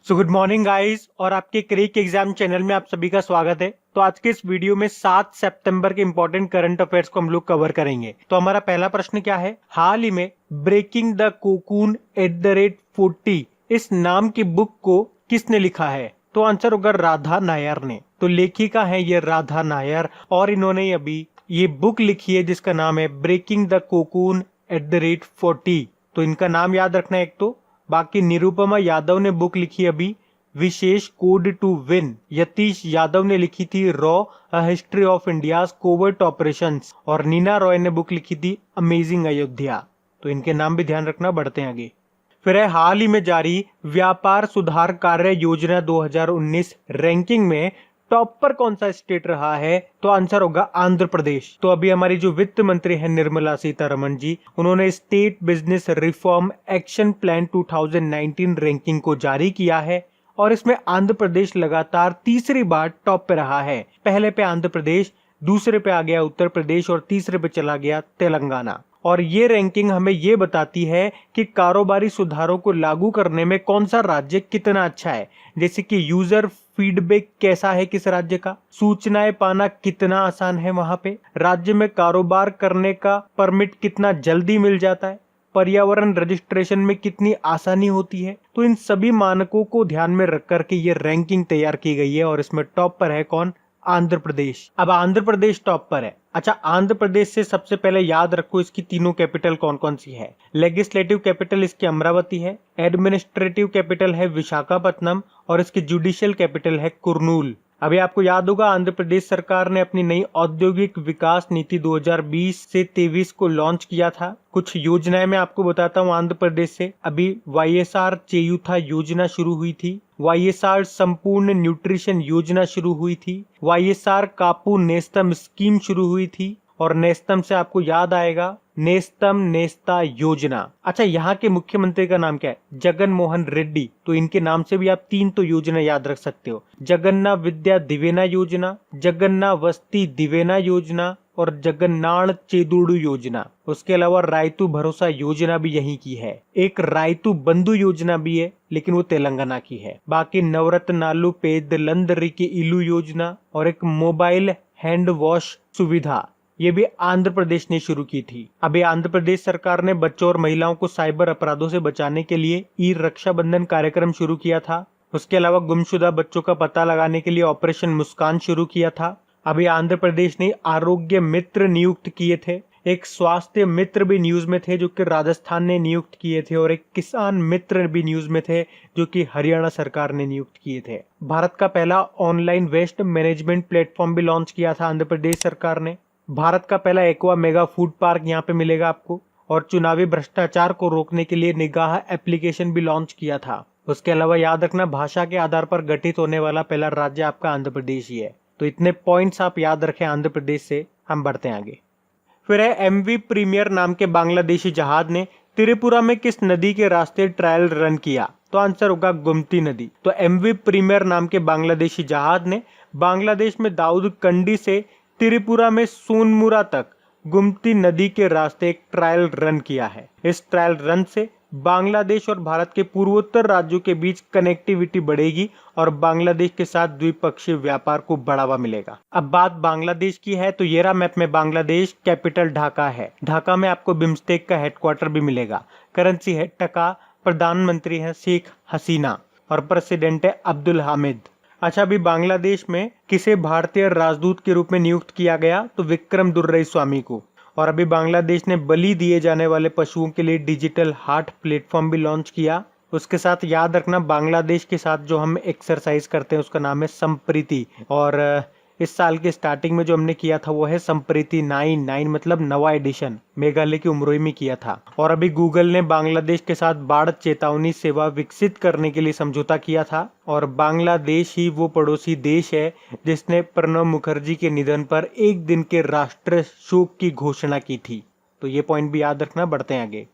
Good morning guys और आपके क्रिक exam channel में आप सभी का स्वागत है। तो आज के इस वीडियो में 7 सितंबर के इंपॉर्टेंट करंट अफेयर्स को हम लोग कवर करेंगे। तो हमारा पहला प्रश्न क्या है, हाल ही में ब्रेकिंग द कोकून @40 इस नाम की बुक को किसने लिखा है? तो आंसर होगा राधा नायर ने। तो लेखिका है ये राधा नायर और इन्होंने अभी ये बुक लिखी है जिसका नाम है ब्रेकिंग द कोकून @40। तो इनका नाम याद रखना है एक तो। बाकी निरुपमा यादव ने बुक लिखी अभी विशेष code to win. Yatish Yadav ने लिखी थी रॉ a history of India's covert operations और नीना रॉय ने बुक लिखी थी अमेजिंग अयोध्या। तो इनके नाम भी ध्यान रखना, बढ़ते हैं आगे। फिर है हाल ही में जारी व्यापार सुधार कार्य योजना 2019 रैंकिंग में टॉप पर कौन सा स्टेट रहा है? तो आंसर होगा आंध्र प्रदेश। तो अभी हमारी जो वित्त मंत्री है निर्मला सीतारमण जी, उन्होंने estate business reform action plan 2019 ranking को जारी किया है और इसमें आंध्र प्रदेश लगातार तीसरी बार टॉप पे रहा है। पहले पे आंध्र प्रदेश, दूसरे पे आ गया उत्तर प्रदेश और तीसरे पे चला गया तेलंगाना। और ये रैंकिंग हमें ये बताती है कि कारोबारी सुधारों को लागू करने में कौन सा राज्य कितना अच्छा है, जैसे कि यूजर फीडबैक कैसा है किस राज्य का, सूचनाएं पाना कितना आसान है वहां पे, राज्य में कारोबार करने का परमिट कितना जल्दी मिल जाता है, पर्यावरण रजिस्ट्रेशन में कितनी आसानी होती है। तो इन सभी मानकों को ध्यान में रख करके ये रैंकिंग तैयार की गई है और इसमें टॉप पर है कौन? आंध्र प्रदेश। अब आंध्र प्रदेश टॉप पर है। अच्छा, आंध्र प्रदेश से सबसे पहले याद रखो इसकी तीनों कैपिटल कौन कौन सी है। लेजिस्लेटिव कैपिटल इसकी अमरावती है, एडमिनिस्ट्रेटिव कैपिटल है विशाखापट्टनम और इसकी जुडिशियल कैपिटल है कुर्नूल। अभी आपको याद होगा आंध्र प्रदेश सरकार ने अपनी नई औद्योगिक विकास नीति 2020 से 23 को लॉन्च किया था। कुछ योजनाएं मैं आपको बताता हूँ आंध्र प्रदेश से। अभी YSR चेयुथा योजना शुरू हुई थी, YSR संपूर्ण न्यूट्रिशन योजना शुरू हुई थी, YSR कापू नेस्तम स्कीम शुरू हुई थी और नेस्तम से आपको याद आएगा नेस्तम नेस्ता योजना। अच्छा, यहाँ के मुख्यमंत्री का नाम क्या है? जगन मोहन रेड्डी। तो इनके नाम से भी आप तीन तो योजना याद रख सकते हो, जगन्ना विद्या दिवेना योजना, जगन्ना वस्ती दिवेना योजना और जगन्नाथ चेदुड़ू योजना। उसके अलावा रायतू भरोसा योजना भी यहीं की है। एक रायतू बंधु योजना भी है लेकिन वो तेलंगाना की है। बाकी नवरत्नालु पेदलंदरी की इलू योजना और एक मोबाइल हैंड वॉश सुविधा, ये भी आंध्र प्रदेश ने शुरू की थी। अभी आंध्र प्रदेश सरकार ने बच्चों और महिलाओं को साइबर अपराधों से बचाने के लिए ई रक्षाबंधन कार्यक्रम शुरू किया था। उसके अलावा गुमशुदा बच्चों का पता लगाने के लिए ऑपरेशन मुस्कान शुरू किया था। अभी आंध्र प्रदेश ने आरोग्य मित्र नियुक्त किए थे, एक स्वास्थ्य मित्र भी न्यूज में थे जो कि राजस्थान ने नियुक्त किए थे और एक किसान मित्र भी न्यूज में थे जो कि हरियाणा सरकार ने नियुक्त किए थे। भारत का पहला ऑनलाइन वेस्ट मैनेजमेंट प्लेटफॉर्म भी लॉन्च किया था आंध्र प्रदेश सरकार ने। भारत का पहला एक्वा मेगा फूड पार्क यहाँ पे मिलेगा आपको और चुनावी भ्रष्टाचार को रोकने के लिए निगाह एप्लीकेशन भी लॉन्च किया था। उसके अलावा याद रखना भाषा के आधार पर गठित होने वाला पहला राज्य आपका आंध्र प्रदेश ही है। तो इतने पॉइंट्स आप याद रखें आंध्र प्रदेश से। हम बढ़ते हैं आगे। फिर है MV प्रीमियर नाम के बांग्लादेशी जहाज ने त्रिपुरा में किस नदी के रास्ते ट्रायल रन किया? तो आंसर होगा गोमती नदी। तो MV प्रीमियर नाम के बांग्लादेशी जहाज ने बांग्लादेश में दाऊद कंडी से त्रिपुरा में सोनमुरा तक गोमती नदी के रास्ते एक ट्रायल रन किया है। इस ट्रायल रन से बांग्लादेश और भारत के पूर्वोत्तर राज्यों के बीच कनेक्टिविटी बढ़ेगी और बांग्लादेश के साथ द्विपक्षीय व्यापार को बढ़ावा मिलेगा। अब बात बांग्लादेश की है तो ये रहा मैप में बांग्लादेश, कैपिटल ढाका है। ढाका में आपको बिम्स्टेक का हेडक्वार्टर भी मिलेगा। करेंसी है टका, प्रधानमंत्री है शेख हसीना और प्रेसिडेंट है अब्दुल हामिद। अच्छा, अभी बांग्लादेश में किसे भारतीय राजदूत के रूप में नियुक्त किया गया? तो विक्रम दुर्रई स्वामी को। और अभी बांग्लादेश ने बलि दिए जाने वाले पशुओं के लिए डिजिटल हार्ट प्लेटफॉर्म भी लॉन्च किया। उसके साथ याद रखना बांग्लादेश के साथ जो हम एक्सरसाइज करते हैं उसका नाम है संप्रीति और इस साल के स्टार्टिंग में जो हमने किया था वो है संप्रीति 9 मतलब नवा एडिशन, मेघालय की उमरोई में किया था। और अभी गूगल ने बांग्लादेश के साथ बाढ़ चेतावनी सेवा विकसित करने के लिए समझौता किया था और बांग्लादेश ही वो पड़ोसी देश है जिसने प्रणब मुखर्जी के निधन पर एक दिन के राष्ट्रीय शोक की घोषणा की थी। तो ये पॉइंट भी याद रखना, बढ़ते हैं आगे।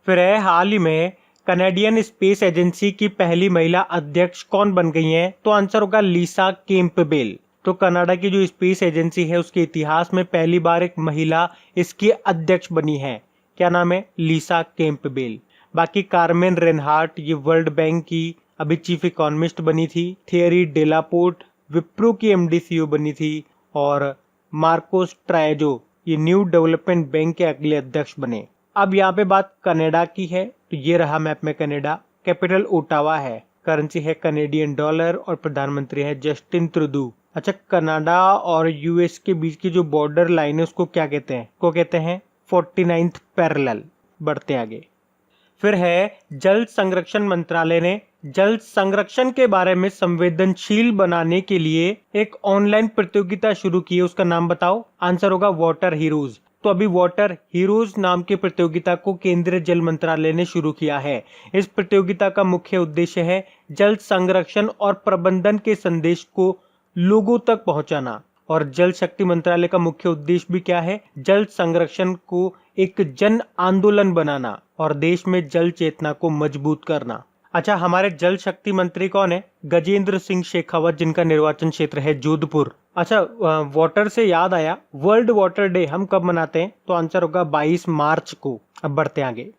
फिर है हाल ही में कनाडियन स्पेस एजेंसी की पहली महिला अध्यक्ष कौन बन गई है? तो आंसर होगा लिसा कैम्पबेल। तो कनाडा की जो स्पेस एजेंसी है उसके इतिहास में पहली बार एक महिला इसकी अध्यक्ष बनी है। क्या नाम है? लिसा कैम्पबेल। बाकी कार्मेन रेनहार्ट ये वर्ल्ड बैंक की अभी चीफ इकोनॉमिस्ट बनी थी। थियरी डेलापोर्ट विप्रो की एमडी सीईओ बनी थी। और मार्कोस ट्रायजो ये न्यू डेवलपमेंट बैंक के अगले अध्यक्ष बने। अब यहाँ पे बात कनाडा की है, तो ये रहा मैप में कनाडा। कैपिटल ओटावा है, करेंसी है कनेडियन डॉलर और प्रधानमंत्री है जस्टिन ट्रूडो। अच्छा, कनाडा और यूएस के बीच की जो बॉर्डर लाइन है उसको क्या कहते हैं? को कहते हैं 49th पैरेलल। बढ़ते आगे। फिर है जल संरक्षण मंत्रालय ने जल संरक्षण के बारे में संवेदनशील बनाने के लिए एक ऑनलाइन प्रतियोगिता शुरू की है, उसका नाम बताओ। आंसर होगा वाटर हीरोज। तो अभी वाटर हीरोज नाम की प्रतियोगिता को केंद्रीय जल मंत्रालय ने शुरू किया है। इस प्रतियोगिता का मुख्य उद्देश्य है जल संरक्षण और प्रबंधन के संदेश को लोगों तक पहुंचाना। और जल शक्ति मंत्रालय का मुख्य उद्देश्य भी क्या है? जल संरक्षण को एक जन आंदोलन बनाना और देश में जल चेतना को मजबूत करना। अच्छा, हमारे जल शक्ति मंत्री कौन है? गजेंद्र सिंह शेखावत, जिनका निर्वाचन क्षेत्र है जोधपुर। अच्छा, वाटर से याद आया, वर्ल्ड वाटर डे हम कब मनाते हैं? तो आंसर होगा 22 मार्च को। अब बढ़ते आगे।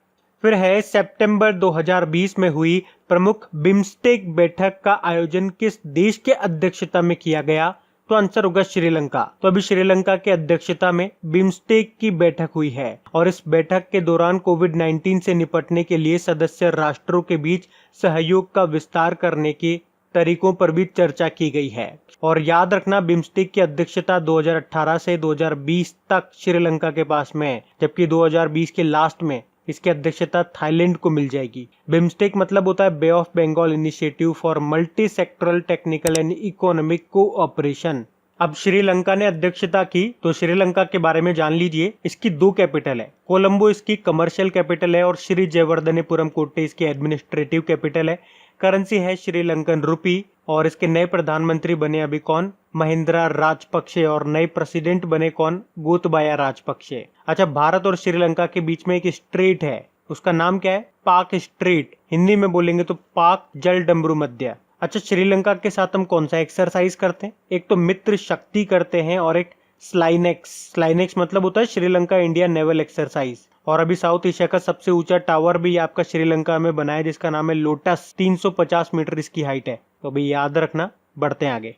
फिर है सितंबर 2020 में हुई प्रमुख बिम्स्टेक बैठक का आयोजन किस देश के अध्यक्षता में किया गया? तो आंसर होगा श्रीलंका। तो अभी श्रीलंका के अध्यक्षता में बिम्स्टेक की बैठक हुई है और इस बैठक के दौरान कोविड-19 से निपटने के लिए सदस्य राष्ट्रों के बीच सहयोग का विस्तार करने के तरीकों पर भी चर्चा की गई है। और याद रखना, बिम्स्टेक की अध्यक्षता 2018 से 2020 तक श्रीलंका के पास में है, जबकि 2020 के लास्ट में इसकी अध्यक्षता थाईलैंड को मिल जाएगी। बिम्स्टेक मतलब होता है Bay of Bengal Initiative for Multi Sectoral Technical and Economic Cooperation. अब श्रीलंका ने अध्यक्षता की, तो श्रीलंका के बारे में जान लीजिए। इसकी 2 कैपिटल है, कोलंबो इसकी कमर्शियल कैपिटल है और श्री जयवर्धनेपुरम कोट्टे इसकी एडमिनिस्ट्रेटिव कैपिटल है। करेंसी है श्रीलंकन रुपी और इसके नए प्रधानमंत्री बने अभी कौन? महिंद्रा राजपक्षे। और नए प्रेसिडेंट बने कौन? गोतबाया राजपक्षे। अच्छा, भारत और श्रीलंका के बीच में एक स्ट्रेट है, उसका नाम क्या है? पाक स्ट्रेट। हिंदी में बोलेंगे तो पाक जल डमरू मध्य। अच्छा, श्रीलंका के साथ हम कौन सा एक्सरसाइज करते हैं? एक तो मित्र शक्ति करते हैं और एक स्लाइनेक्स। स्लाइनेक्स मतलब होता है श्रीलंका इंडिया नेवल एक्सरसाइज। और अभी साउथ एशिया का सबसे ऊंचा टावर भी आपका श्रीलंका में बना है, जिसका नाम है लोटस। 350 मीटर इसकी हाइट है, तो अभी याद रखना। बढ़ते हैं आगे।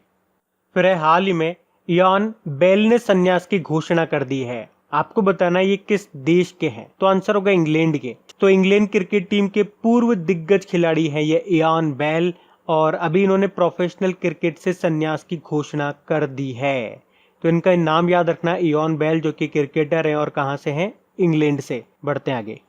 फिर है हाल ही में इयान बेल ने संन्यास की घोषणा कर दी है। आपको बताना ये किस देश के हैं? तो आंसर होगा इंग्लैंड के। तो इंग्लैंड क्रिकेट टीम के पूर्व दिग्गज खिलाड़ी हैं ये इयान बेल, और अभी इन्होंने प्रोफेशनल क्रिकेट से संन्यास की घोषणा कर दी है। तो इनका नाम याद रखना, इयान बेल, जो कि क्रिकेटर है और कहां से हैं? इंग्लैंड से। बढ़ते हैं आगे।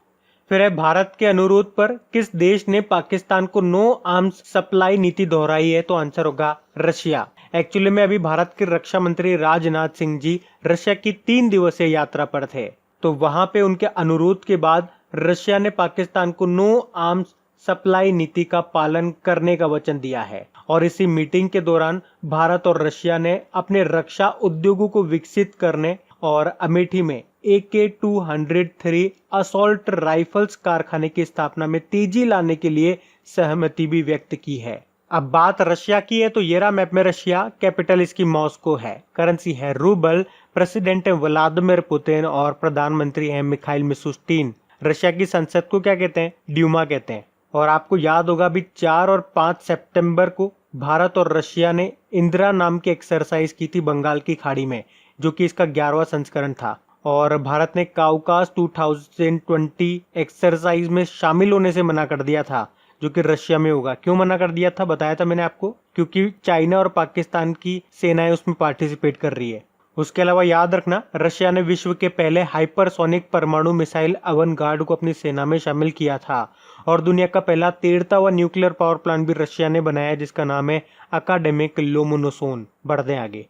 फिर है भारत के अनुरोध पर किस देश ने पाकिस्तान को नो आर्म्स सप्लाई नीति दोहराई है? तो आंसर होगा रशिया। एक्चुअली में अभी भारत के रक्षा मंत्री राजनाथ सिंह जी रशिया की 3 दिवसीय यात्रा पर थे, तो वहां पे उनके अनुरोध के बाद रशिया ने पाकिस्तान को नो आर्म्स सप्लाई नीति का पालन करने का वचन दिया है। और इसी मीटिंग के दौरान भारत और रशिया ने अपने रक्षा उद्योगों को विकसित करने और अमेठी में AK-203 असॉल्ट राइफल्स कारखाने की स्थापना में तेजी लाने के लिए सहमति भी व्यक्त की है। अब बात रशिया की है, तो ये रहा मैप में रशिया। कैपिटल इसकी मॉस्को है, करेंसी है रूबल, प्रेसिडेंट है व्लादिमीर पुतिन और प्रधानमंत्री है मिखाइल मिशुस्तिन। रशिया की संसद को क्या कहते हैं? ड्यूमा कहते हैं। और आपको याद होगा अभी 4 और 5 सितंबर को भारत और रशिया ने इंदिरा नाम की एक्सरसाइज की थी बंगाल की खाड़ी में, जो कि इसका 11वां संस्करण था। और भारत ने काउकास 2020 एक्सरसाइज में शामिल होने से मना कर दिया था, जो कि रशिया में होगा। क्यों मना कर दिया था बताया था मैंने आपको, क्योंकि चाइना और पाकिस्तान की सेनाएं उसमें पार्टिसिपेट कर रही है। उसके अलावा याद रखना, रशिया ने विश्व के पहले हाइपरसोनिक परमाणु मिसाइल अवनगार्ड को अपनी सेना में शामिल किया था। और दुनिया का पहला 13वां न्यूक्लियर पावर प्लांट भी रशिया ने बनाया, जिसका नाम है अकाडेमिक लोमोनोसोन। बढ़ते आगे।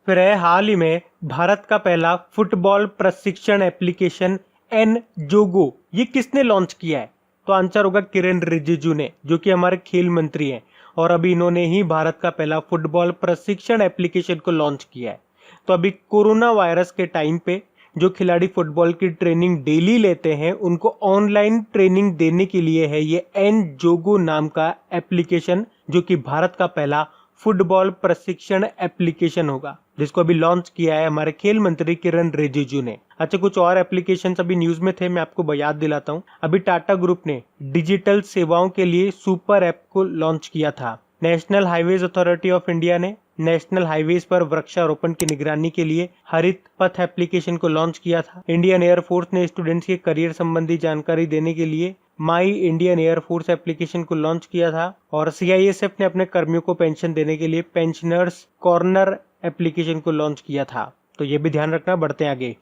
फिर है हाल ही में भारत का पहला फुटबॉल प्रशिक्षण एप्लीकेशन एनजोगो, ये किसने लॉन्च किया है? तो आंसर होगा किरेन रिजिजू ने, जो कि हमारे खेल मंत्री हैं। और अभी इन्होंने ही भारत का पहला फुटबॉल प्रशिक्षण एप्लीकेशन को लॉन्च किया है। तो अभी कोरोना वायरस के टाइम पे जो खिलाड़ी फुटबॉल की ट्रेनिंग डेली लेते हैं, उनको ऑनलाइन ट्रेनिंग देने के लिए है ये एनजोगो नाम का एप्लीकेशन, जो कि भारत का पहला फुटबॉल प्रशिक्षण एप्लीकेशन होगा, जिसको अभी लॉन्च किया है हमारे खेल मंत्री किरण रिजिजू ने। अच्छा, कुछ और एप्लीकेशन अभी न्यूज में थे, मैं आपको याद दिलाता हूँ। अभी टाटा ग्रुप ने डिजिटल सेवाओं के लिए सुपर ऐप को लॉन्च किया था। National highways authority of India ने नेशनल हाईवेज पर वृक्षारोपण की निगरानी के लिए हरित पथ एप्लीकेशन को लॉन्च किया था। इंडियन एयरफोर्स ने स्टूडेंट्स के करियर संबंधी जानकारी देने के लिए माई इंडियन एयरफोर्स एप्लीकेशन को लॉन्च किया था। और सीआईएसएफ ने अपने कर्मियों को पेंशन देने के लिए पेंशनर्स कॉर्नर एप्लीकेशन को लॉन्च किया था। तो ये भी ध्यान रखना। बढ़ते आगे।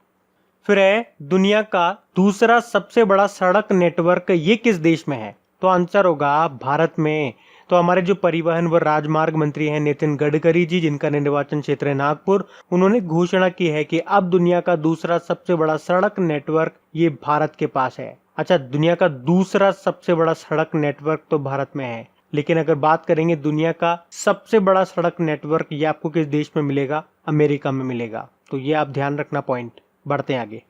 फिर है दुनिया का दूसरा सबसे बड़ा सड़क नेटवर्क ये किस देश में है? तो आंसर होगा भारत में। तो हमारे जो परिवहन व राजमार्ग मंत्री हैं नितिन गडकरी जी, जिनका निर्वाचन क्षेत्र है नागपुर, उन्होंने घोषणा की है कि अब दुनिया का दूसरा सबसे बड़ा सड़क नेटवर्क ये भारत के पास है। अच्छा, दुनिया का दूसरा सबसे बड़ा सड़क नेटवर्क तो भारत में है, लेकिन अगर बात करेंगे दुनिया का सबसे बड़ा सड़क नेटवर्क ये आपको किस देश में मिलेगा? अमेरिका में मिलेगा। तो ये आप ध्यान रखना पॉइंट। बढ़ते हैं आगे।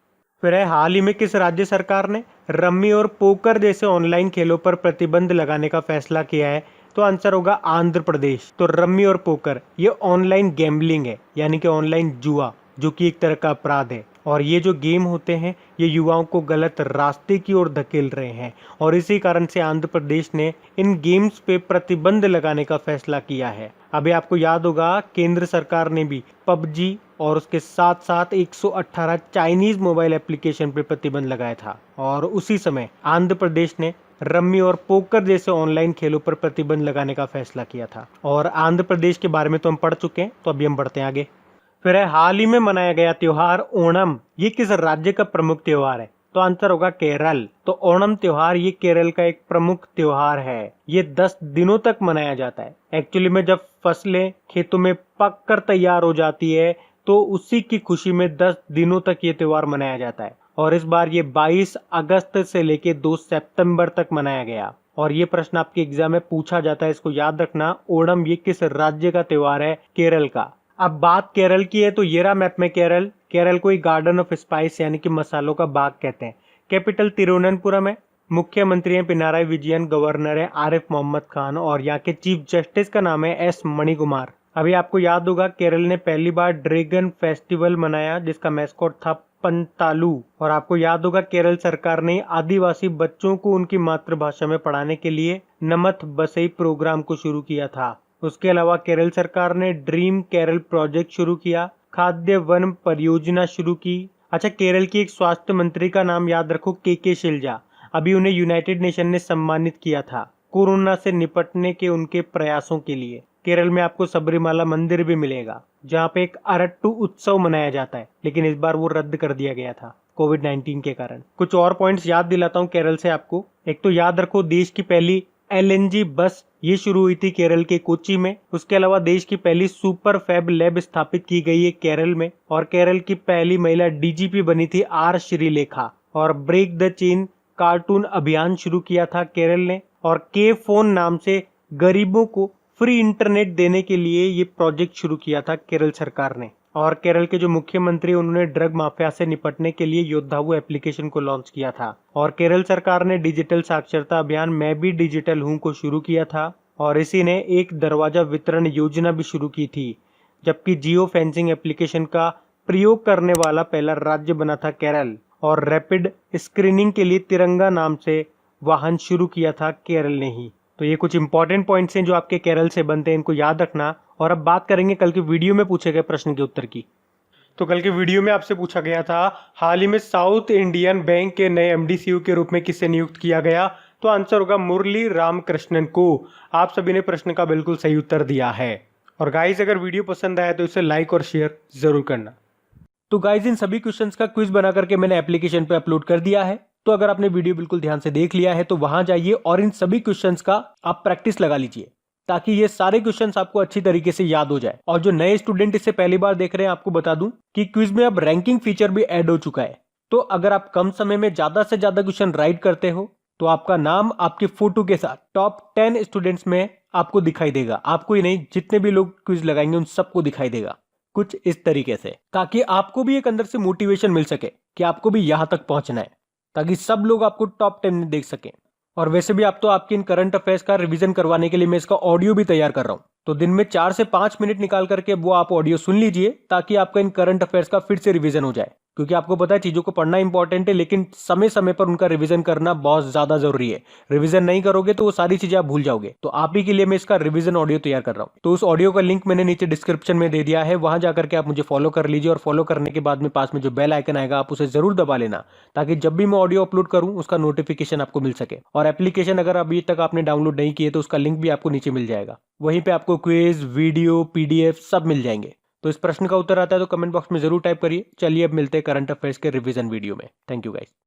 फिर है हाल ही में किस राज्य सरकार ने रम्मी और पोकर जैसे ऑनलाइन खेलों पर प्रतिबंध लगाने का फैसला किया है? तो आंसर होगा आंध्र प्रदेश। तो रम्मी और पोकर ये ऑनलाइन गैम्बलिंग है, यानी कि ऑनलाइन जुआ, जो कि एक तरह का अपराध है। और ये जो गेम होते हैं ये युवाओं को गलत रास्ते की ओर धकेल रहे हैं, और इसी कारण से आंध्र प्रदेश ने इन गेम्स पे प्रतिबंध लगाने का फैसला किया है। अभी आपको याद होगा केंद्र सरकार ने भी पबजी और उसके साथ साथ 118 चाइनीज मोबाइल एप्लीकेशन पे प्रतिबंध लगाया था, और उसी समय आंध्र प्रदेश ने रम्मी और पोकर जैसे ऑनलाइन खेलों पर प्रतिबंध लगाने का फैसला किया था। और आंध्र प्रदेश के बारे में तो हम पढ़ चुके हैं, तो अभी हम बढ़ते हैं आगे। फिर है हाल ही में मनाया गया त्योहार ओणम, ये किस राज्य का प्रमुख त्योहार है? तो आंसर होगा केरल। तो ओणम त्योहार ये केरल का एक प्रमुख त्योहार है। ये 10 दिनों तक मनाया जाता है। एक्चुअली में जब फसलें खेतों में पक कर तैयार हो जाती है तो उसी की खुशी में 10 दिनों तक ये त्योहार मनाया जाता है। और इस बार ये 22 अगस्त से लेके 2 सितंबर तक मनाया गया। और ये प्रश्न आपके एग्जाम में पूछा जाता है, इसको याद रखना। ओणम ये किस राज्य का त्योहार है? केरल का। अब बात केरल की है तो ये रहा मैप में केरल। केरल को एक गार्डन ऑफ स्पाइस यानी कि मसालों का बाग कहते हैं। कैपिटल तिरुवनंतपुरम है। मुख्यमंत्री हैं पिनाराई विजयन, गवर्नर है आरिफ मोहम्मद खान, और यहाँ के चीफ जस्टिस का नाम है एस मणिकुमार। अभी आपको याद होगा केरल ने पहली बार ड्रैगन फेस्टिवल मनाया, जिसका मैस्कॉट था पंतालू। और आपको याद होगा केरल सरकार ने आदिवासी बच्चों को उनकी मातृभाषा में पढ़ाने के लिए नमथ बसई प्रोग्राम को शुरू किया था। उसके अलावा केरल सरकार ने ड्रीम केरल प्रोजेक्ट शुरू किया, खाद्य वन परियोजना शुरू की। अच्छा, केरल की एक स्वास्थ्य मंत्री का नाम याद रखो, के शिलजा। अभी उन्हें यूनाइटेड नेशन ने सम्मानित किया था कोरोना से निपटने के उनके प्रयासों के लिए। केरल में आपको सबरीमाला मंदिर भी मिलेगा, जहाँ पे एक अरट्टू उत्सव मनाया जाता है, लेकिन इस बार वो रद्द कर दिया गया था कोविड-19 के कारण। कुछ और पॉइंट्स याद दिलाता हूँ केरल से आपको। एक तो याद रखो देश की पहली एलएनजी बस ये शुरू हुई थी केरल के कोच्चि में। उसके अलावा देश की पहली सुपर फैब लैब स्थापित की गई है केरल में, और केरल की पहली महिला डीजीपी बनी थी आर श्रीलेखा। और ब्रेक द चेन कार्टून अभियान शुरू किया था केरल ने, और के फोन नाम से गरीबों को फ्री इंटरनेट देने के लिए ये प्रोजेक्ट शुरू किया था केरल सरकार ने। और केरल के जो मुख्यमंत्री उन्होंने ड्रग माफिया से निपटने के लिए योद्धावु एप्लीकेशन को लॉन्च किया था। और केरल सरकार ने डिजिटल साक्षरता अभियान मैं भी डिजिटल हूँ को शुरू किया था, और इसी ने एक दरवाजा वितरण योजना भी शुरू की थी। जबकि जियो फेंसिंग एप्लीकेशन का प्रयोग करने वाला पहला राज्य बना था केरल। और रैपिड स्क्रीनिंग के लिए तिरंगा नाम से वाहन शुरू किया था केरल ने ही। तो ये कुछ इंपॉर्टेंट पॉइंट्स हैं जो आपके केरल से बनते हैं, इनको याद रखना। और अब बात करेंगे कल के वीडियो में पूछे गए प्रश्न के उत्तर की। तो कल के वीडियो में आपसे पूछा गया था हाल ही में साउथ इंडियन बैंक के नए एमडीसीयू के रूप में किसे नियुक्त किया गया? तो आंसर होगा मुरली रामकृष्णन को। आप सभी ने प्रश्न का बिल्कुल सही उत्तर दिया है। और गाइस, अगर वीडियो पसंद आया तो इसे लाइक और शेयर जरूर करना। तो गाइस, इन सभी क्वेश्चंस का क्विज बना करके मैंने एप्लीकेशन पे अपलोड कर दिया है। तो अगर आपने वीडियो बिल्कुल ध्यान से देख लिया है तो वहां जाइए और इन सभी क्वेश्चंस का आप प्रैक्टिस लगा लीजिए, ताकि ये सारे क्वेश्चंस आपको अच्छी तरीके से याद हो जाए। और जो नए स्टूडेंट इसे पहली बार देख रहे हैं, आपको बता दूं कि क्विज में अब रैंकिंग फीचर भी ऐड हो चुका है। तो अगर आप कम समय में ज्यादा से ज्यादा क्वेश्चन राइट करते हो तो आपका नाम आपकी फोटो के साथ टॉप 10 स्टूडेंट्स में आपको दिखाई देगा। आपको ही नहीं, जितने भी लोग क्विज लगाएंगे उन सबको दिखाई देगा कुछ इस तरीके से, ताकि आपको भी एक अंदर से मोटिवेशन मिल सके कि आपको भी यहां तक पहुंचना है, ताकि सब लोग आपको टॉप 10 में देख सकें। और वैसे भी आप तो आपके इन करंट अफेयर्स का रिवीजन करवाने के लिए मैं इसका ऑडियो भी तैयार कर रहा हूं, तो दिन में 4 से 5 मिनट निकाल करके वो आप ऑडियो सुन लीजिए, ताकि आपका इन करंट अफेयर्स का फिर से रिवीजन हो जाए। क्योंकि आपको पता है चीजों को पढ़ना इंपॉर्टेंट है, लेकिन समय समय पर उनका रिवीजन करना बहुत ज्यादा जरूरी है। रिवीजन नहीं करोगे तो वो सारी चीजें आप भूल जाओगे। तो आप ही के लिए मैं इसका रिवीजन ऑडियो तैयार कर रहा हूं। तो उस ऑडियो का लिंक मैंने नीचे डिस्क्रिप्शन में दे दिया है, वहां जाकर के आप मुझे फॉलो कर लीजिए। और फॉलो करने के बाद में पास में जो बेल आइकन आएगा आप उसे जरूर दबा लेना, ताकि जब भी मैं ऑडियो अपलोड करूं उसका नोटिफिकेशन आपको मिल सके। और एप्लीकेशन अगर अभी तक आपने डाउनलोड नहीं किए तो उसका लिंक भी आपको नीचे मिल जाएगा। वहीं पे आपको क्विज, वीडियो, पीडीएफ सब मिल जाएंगे। तो इस प्रश्न का उत्तर आता है तो कमेंट बॉक्स में जरूर टाइप करिए। चलिए अब मिलते हैं करंट अफेयर्स के रिवीजन वीडियो में। Thank you guys.